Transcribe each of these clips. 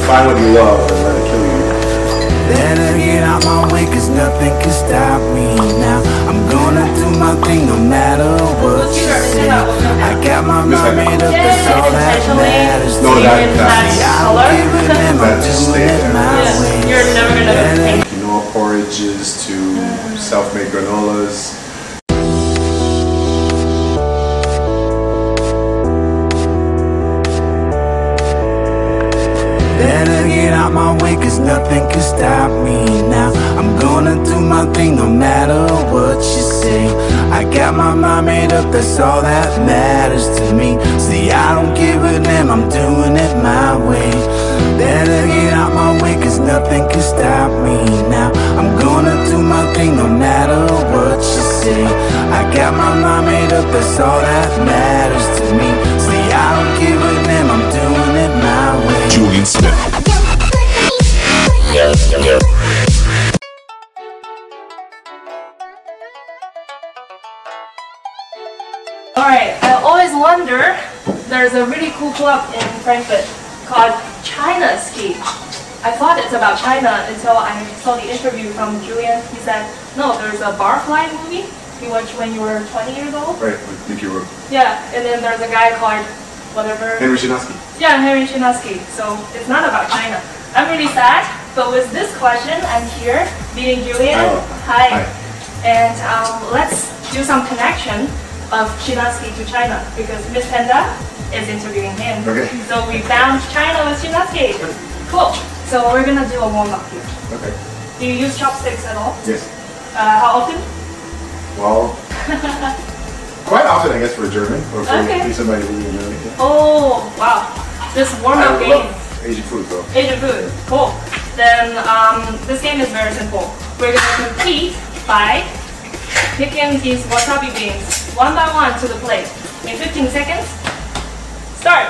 find what you love and let it kill you. Better get out my way, cause nothing can stop me now. I'm gonna do my thing no matter what you say. I got my mind made up, that's all that matters. No, that's I don't give a damn, I'm doing it my way. You're never gonna Quinoa porridges to self-made granolas. Better get out my way, cause nothing can stop me now. I'm gonna do my thing no matter what you say. I got my mind made up, that's all that matters to me. See, I don't give a damn, I'm doing it my way. Better get out my way, cause nothing can stop me now. I'm gonna do my thing no matter what you say. I got my mind made up, that's all that matters to me. See, I don't give a damn, I'm doing it my way. Julian Smith. Alright, I always wonder, there's a really cool club in Frankfurt called CHINASKI. I thought it's about China until I saw the interview from Julian. He said, no, there's a Barfly movie you watched when you were 20 years old. Right, with Mickey Rourke. Yeah, and then there's a guy called whatever. Henry CHINASKI. Yeah, Henry CHINASKI. So it's not about China. I'm really sad, but with this question, I'm here meeting Julian. Hi. And let's do some connection of CHINASKI to China because Miss Panda is interviewing him. Okay. So we found China with CHINASKI. Cool. So we're gonna do a warm-up here. Okay. Do you use chopsticks at all? Yes. How often? Well, quite often, I guess, for a German or for Okay. somebody who you know. Oh, wow. This warm-up game. love Asian food, though. Asian food. Cool. Then this game is very simple. We're gonna compete by picking these wasabi beans one by one to the plate. In 15 seconds, start.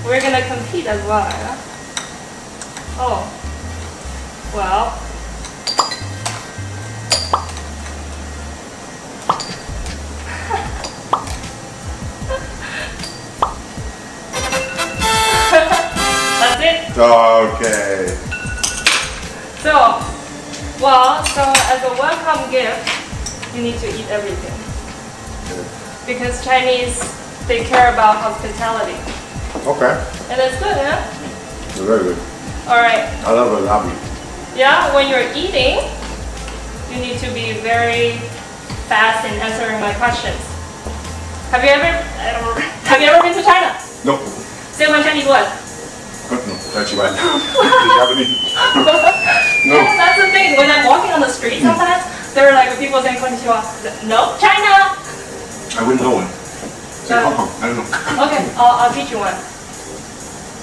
We're gonna compete as well. Yeah? Oh, well. That's it. Okay. So as a welcome gift, you need to eat everything. Because Chinese, they care about hospitality. Okay. And it's good, huh? They're very good. Alright. I love Wasabi. Yeah, when you're eating, you need to be very fast in answering my questions. Have you ever been to China? No. Say my Chinese what? No, actually, right now. Japanese. No. Yeah, that's the thing. When I'm walking on the street sometimes, there are like people saying konnichiwa. No, China! I wouldn't know one. Say Hong Kong. I don't know. Okay, I'll teach you one.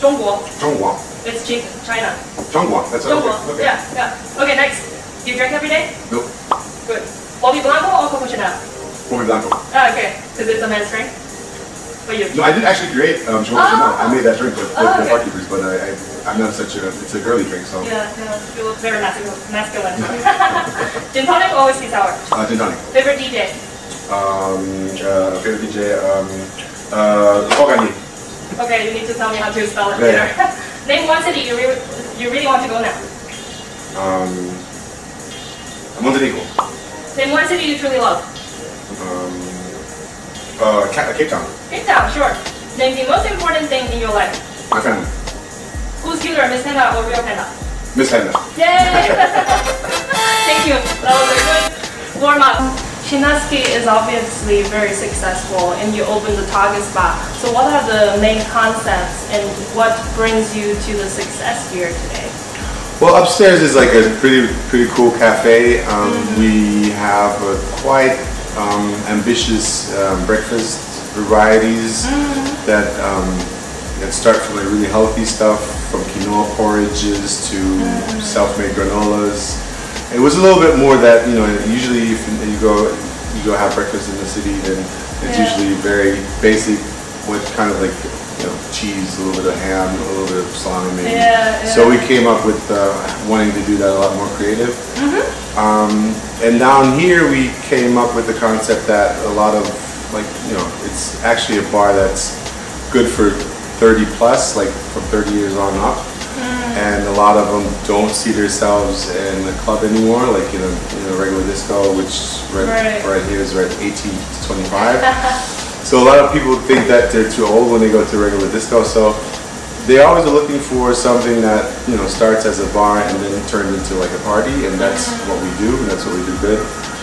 中国. Zhongguo. It's China. Zhongguo. That's okay. Okay. Yeah. Okay, next. Do you drink every day? Nope. Good. Bobby Blanco or Coco Chanel? Bobby Blanco. Ah, okay. Because it's a man's drink. For you. No, I did actually create Chanel. I made that drink with the okay. barkeepers, but I'm not such a. It's a girly drink, so. Yeah, you look very masculine. Gin tonic or whiskey sour? Gin tonic. Favorite DJ? Favorite DJ. Ogani. Okay, you need to tell me how to spell it later. Name one city you really want to go now. Montenegro. Name one city you truly love. Cape Town. Cape Town, sure. Name the most important thing in your life. My family. Who's cuter, Miss Panda or real Panda? Miss Panda. Yay! Thank you. That was a good warm-up. CHINASKI is obviously very successful and you opened the Target Spa. So what are the main concepts and what brings you to the success here today? Well, upstairs is like a pretty cool cafe. We have a quite ambitious breakfast varieties that start from like really healthy stuff, from quinoa porridges to self-made granolas. It was a little bit more that, usually if you go have breakfast in the city, then it's usually very basic with kind of like, cheese, a little bit of ham, a little bit of salami maybe. So we came up with wanting to do that a lot more creative. And down here we came up with the concept that a lot of, it's actually a bar that's good for 30 plus, like from 30 years on up. and a lot of them don't see themselves in the club anymore, like in a regular disco, which right here is right 18 to 25. So a lot of people think that they're too old when they go to a regular disco. So they always are looking for something that starts as a bar and then turns into like a party, and that's what we do, and that's what we do good.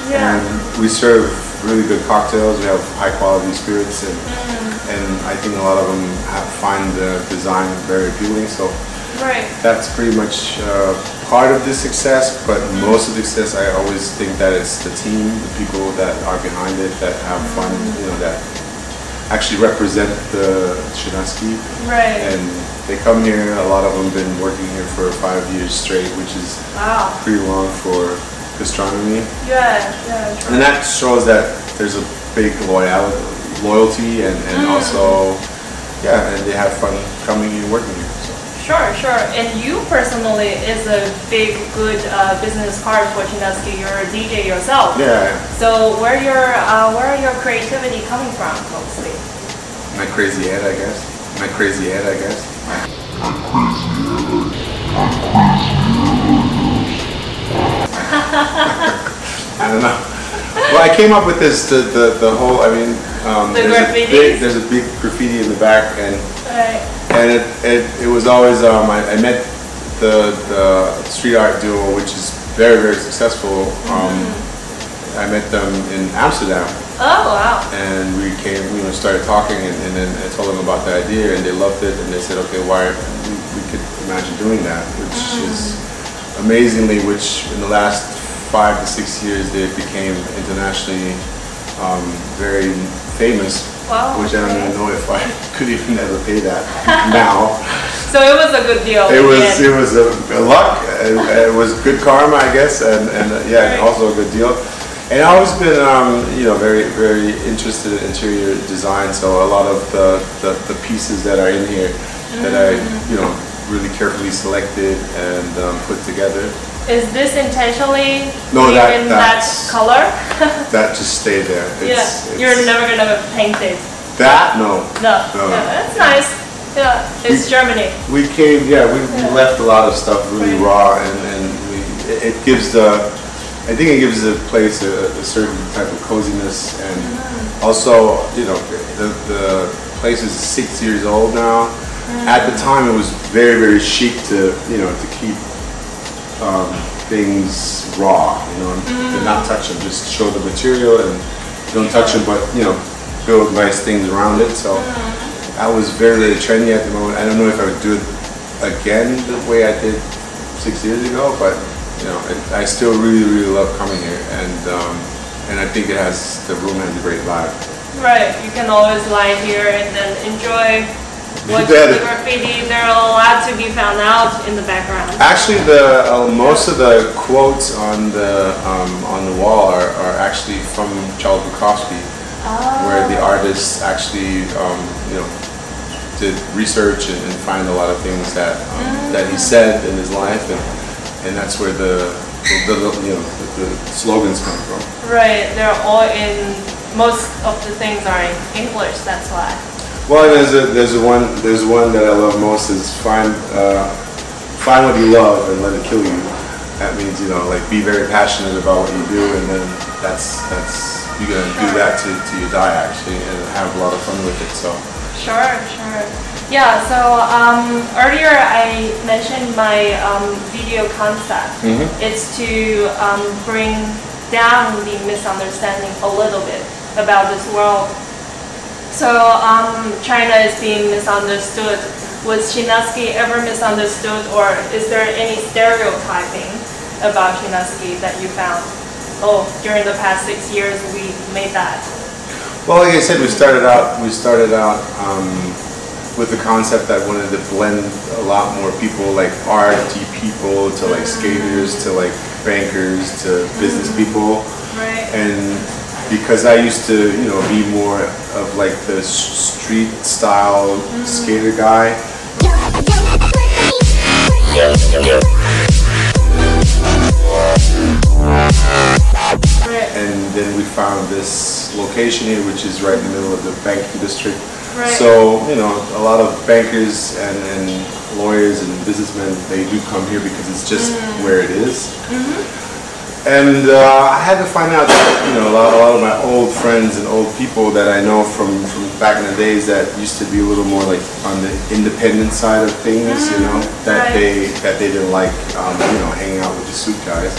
Yeah. And we serve really good cocktails. We have high quality spirits, and I think a lot of them find the design very appealing. So that's pretty much part of the success, but most of the success, I always think that it's the team, the people that are behind it, that have fun, that actually represent the CHINASKI. Right. And they come here, a lot of them have been working here for 5 years straight, which is pretty long for gastronomy. Yeah, true. And that shows that there's a big loyalty and also, and they have fun coming and working here. So. Sure. And you personally is a big, good business card for CHINASKI. You're a DJ yourself. Yeah. So where are your creativity coming from, mostly? My crazy head, I guess. I don't know. Well, I came up with this, the whole, there's a big graffiti in the back, and it was always, I met the street art duo, which is very, very successful. I met them in Amsterdam. Oh, wow. And we started talking, and then I told them about the idea, and they loved it, and they said, okay, we could imagine doing that, which is amazingly, which in the last 5 to 6 years, they became internationally very famous. Wow, which I don't even know if I could even ever pay that now. So it was a good deal. It was a luck. It was good karma, I guess, and also a good deal. And I've always been very, very interested in interior design. So a lot of the pieces that are in here that I really carefully selected and put together. Is this intentionally in that color? That just stayed there. It's you're never gonna paint it. That no. Yeah, that's nice. Yeah, it's Germany. We came. Yeah, we left a lot of stuff really raw, and it gives I think it gives the place a certain type of coziness, and also the place is 6 years old now. At the time, it was very, very chic to to keep things raw, to not touch them, just show the material and don't touch them, but build nice things around it. So I was very, very trendy at the moment. I don't know if I would do it again the way I did 6 years ago, but I still really, really love coming here, and I think the room has a great vibe. Right, you can always lie here and then enjoy. Watch the graffiti. There are a lot to be found out in the background. Actually, most of the quotes on the wall are actually from Charles Bukowski, where the artist actually did research and find a lot of things that he said in his life, and that's where the slogans come from. Right, they're all most of the things are in English. That's why. Well, there's one that I love most is find what you love and let it kill you. That means like be very passionate about what you do, and then that's you're gonna do that till you die actually, and have a lot of fun with it. So. Sure. Yeah. So earlier I mentioned my video concept. It's to bring down the misunderstanding a little bit about this world. So China is being misunderstood. Was CHINASKI ever misunderstood, or is there any stereotyping about CHINASKI that you found? Oh, during the past 6 years we made that. Well, like I said, we started out with the concept that wanted to blend a lot more people, like arty people, to like skaters, to like bankers, to business people, and because I used to, be more of like the street style skater guy. And then we found this location here, which is right in the middle of the banking district, Right. So, you know, a lot of bankers and lawyers and businessmen, they do come here because it's just where it is. And I had to find out that, you know, a lot of my old friends and old people that I know from back in the days that used to be a little more like on the independent side of things, you know, that they didn't like, you know, hanging out with the suit guys.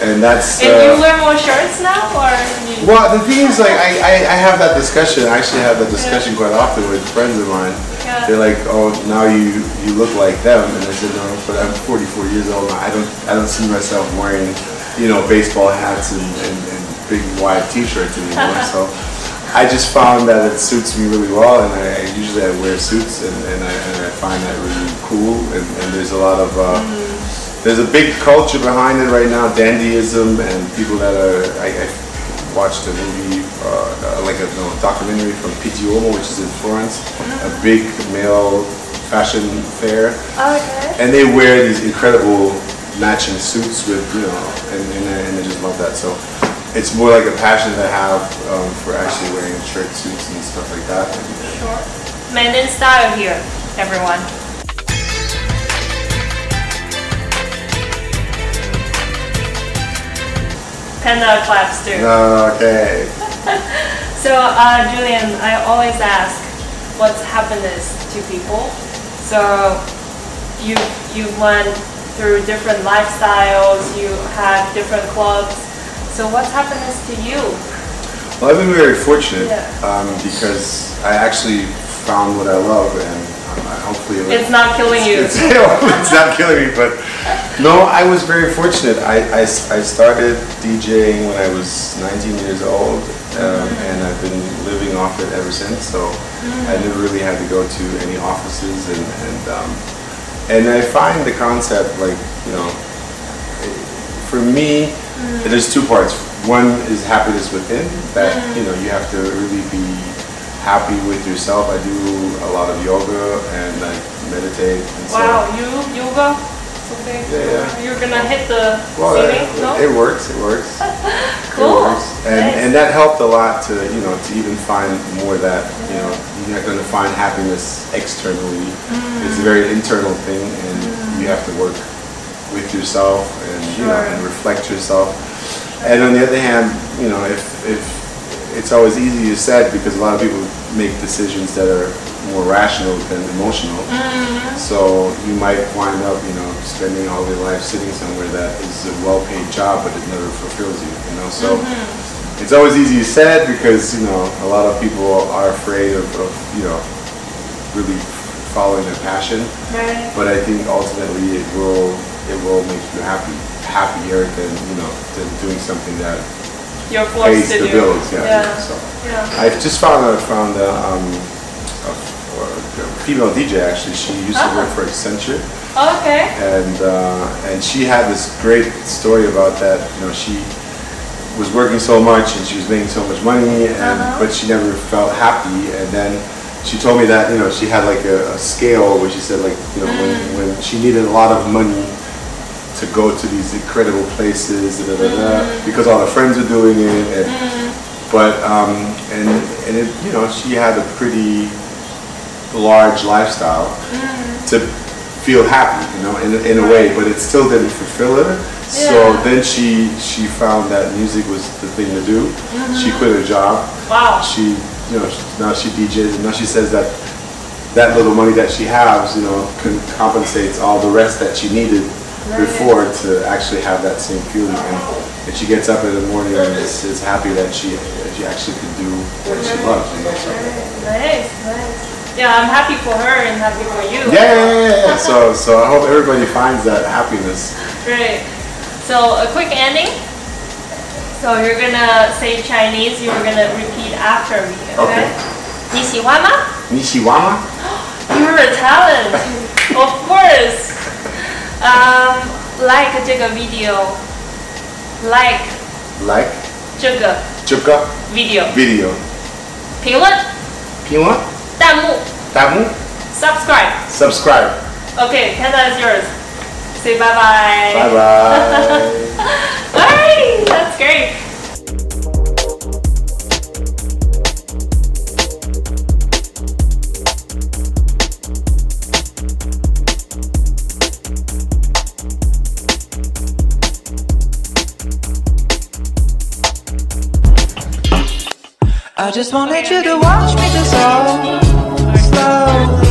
And that's. And you wear more shirts now, or? Well, the thing is, like, I have that discussion. I actually have that discussion quite often with friends of mine. Yeah. They're like, "Oh, now you look like them," and I said, "No, but I'm 44 years old. I don't see myself wearing, you know, baseball hats and big wide T-shirts anymore." So I just found that it suits me really well, and I usually wear suits, and I find that really cool. And there's a lot of there's a big culture behind it right now, dandyism, and people that are. I watched a movie, like a documentary from Pitti, which is in Florence, a big male fashion fair, and they wear these incredible matching suits with, you know, and I just love that. So it's more like a passion that I have for actually wearing shirt suits and stuff like that. Sure. Men in style here, everyone. Panda claps too. Okay. So, Julian, I always ask, what's happiness to people? So, you went through different lifestyles, you had different clubs. So, what's happiness to you? Well, I've been very fortunate because I actually found what I love, and hopefully it's not killing you. It's not killing me, but no, I was very fortunate. I started DJing when I was 19 years old, and I've been living off it ever since. So I never really had to go to any offices, and I find the concept, like, you know, for me, there's two parts. One is happiness within, that, you know, you have to really be happy with yourself. I do a lot of yoga and I meditate. And wow, yoga? Okay. Yeah. You're gonna hit the ceiling? No? It works. It works. Cool. It works. And that helped a lot to, you know, to even find more that, you know, you're not going to find happiness externally. It's a very internal thing, and you have to work with yourself and, you know, and reflect yourself. And on the other hand, you know, if it's always easier said, because a lot of people make decisions that are more rational than emotional. So you might wind up, you know, spending all your life sitting somewhere that is a well-paid job, but it never fulfills you, you know. So it's always easier said because, you know, a lot of people are afraid of you know, really following their passion. Right. But I think ultimately it will make you happier than, you know, than doing something that you're forced pays to the do. bills. Yeah. So I've just found a female DJ actually. She used to work for Accenture. Okay. And she had this great story about that. You know, she was working so much and she was making so much money, but she never felt happy. And then she told me that, you know, she had like a scale where she said, like, you know, when she needed a lot of money to go to these incredible places, because all her friends were doing it, and it, you know, she had a pretty large lifestyle to feel happy, you know, in a way, but it still didn't fulfill her. So then she found that music was the thing to do. She quit her job. Wow. She, you know, now she DJs, and now she says that little money that she has, you know, compensates all the rest that she needed before to actually have that same feeling. And she gets up in the morning and is happy that she actually can do what she loves, you know. So. Nice. Yeah, I'm happy for her and happy for you. Yeah. So I hope everybody finds that happiness. Great. So a quick ending. So you're gonna say Chinese. You're gonna repeat after me. Okay. 你喜欢吗？你喜欢吗？ You're a talent. Of course. Like 这个 video. Like 这个 video. 评论 弹幕 subscribe. Okay, Panda is yours. Say bye bye. Bye bye. Alright, that's great. I just wanted you to watch me dissolve slowly.